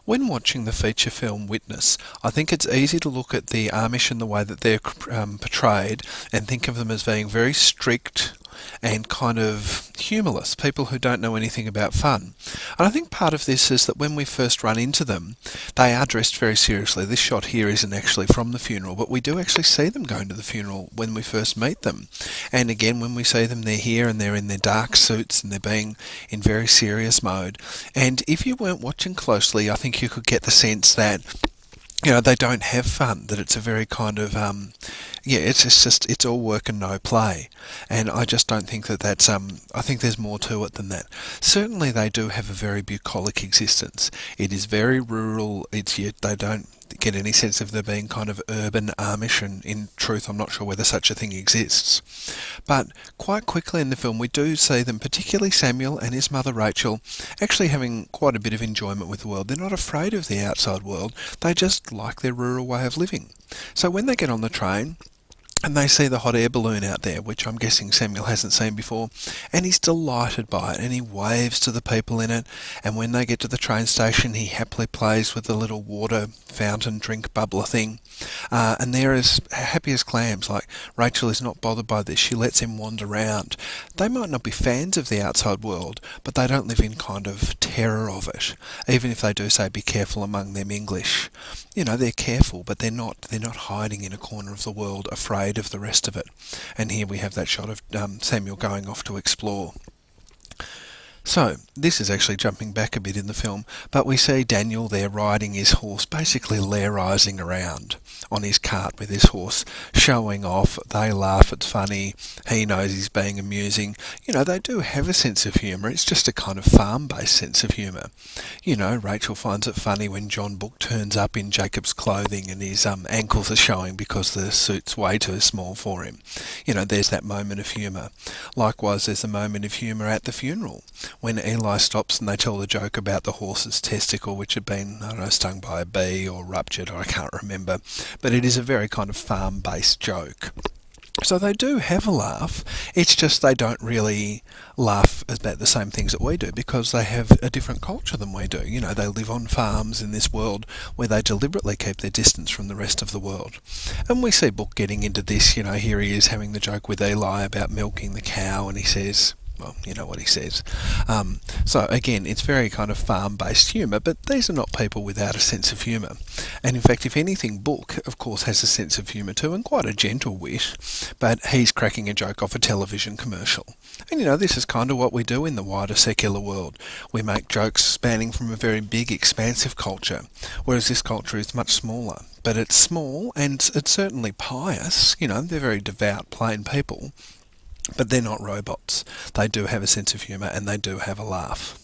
When watching the feature film Witness, I think it's easy to look at the Amish and the way that they're portrayed and think of them as being very strict and kind of humourless, people who don't know anything about fun. And I think part of this is that when we first run into them, they are dressed very seriously. This shot here isn't actually from the funeral, but we do actually see them going to the funeral when we first meet them. And again, when we see them, they're here and they're in their dark suits and they're being in very serious mode. And if you weren't watching closely, I think you could get the sense that they don't have fun, that it's a very kind of, it's all work and no play. And I just don't think that that's, I think there's more to it than that. Certainly they do have a very bucolic existence. It is very rural, they don't get any sense of there being kind of urban Amish, and in truth I'm not sure whether such a thing exists. But quite quickly in the film we do see them, particularly Samuel and his mother Rachel, actually having quite a bit of enjoyment with the world. They're not afraid of the outside world, they just like their rural way of living. So when they get on the train, and they see the hot air balloon out there, which I'm guessing Samuel hasn't seen before, and he's delighted by it, and he waves to the people in it, and when they get to the train station he happily plays with the little water fountain drink bubbler thing, and they're as happy as clams. Like, Rachel is not bothered by this, she lets him wander around. They might not be fans of the outside world, but they don't live in kind of terror of it. Even if they do say be careful among them English, they're careful, but they're not hiding in a corner of the world afraid of the rest of it. And here we have that shot of Samuel going off to explore. So, this is actually jumping back a bit in the film, but we see Daniel there riding his horse, basically lairising around on his cart with his horse, showing off. They laugh, it's funny, he knows he's being amusing. They do have a sense of humour, it's just a kind of farm-based sense of humour. Rachel finds it funny when John Book turns up in Jacob's clothing and his ankles are showing because the suit's way too small for him. There's that moment of humour. Likewise, there's a moment of humour at the funeral, when Eli stops and they tell the joke about the horse's testicle, which had been, stung by a bee or ruptured, or I can't remember. But it is a very kind of farm-based joke. So they do have a laugh, it's just they don't really laugh about the same things that we do because they have a different culture than we do. They live on farms in this world where they deliberately keep their distance from the rest of the world. And we see Book getting into this, here he is having the joke with Eli about milking the cow, and he says, well, you know what he says. So again, it's very kind of farm-based humour, but these are not people without a sense of humour. And in fact, if anything, Book, of course, has a sense of humour too, and quite a gentle wit, but he's cracking a joke off a television commercial. And this is kind of what we do in the wider secular world. We make jokes spanning from a very big, expansive culture, whereas this culture is much smaller. But it's small, and it's certainly pious. They're very devout, plain people. But they're not robots. They do have a sense of humour and they do have a laugh.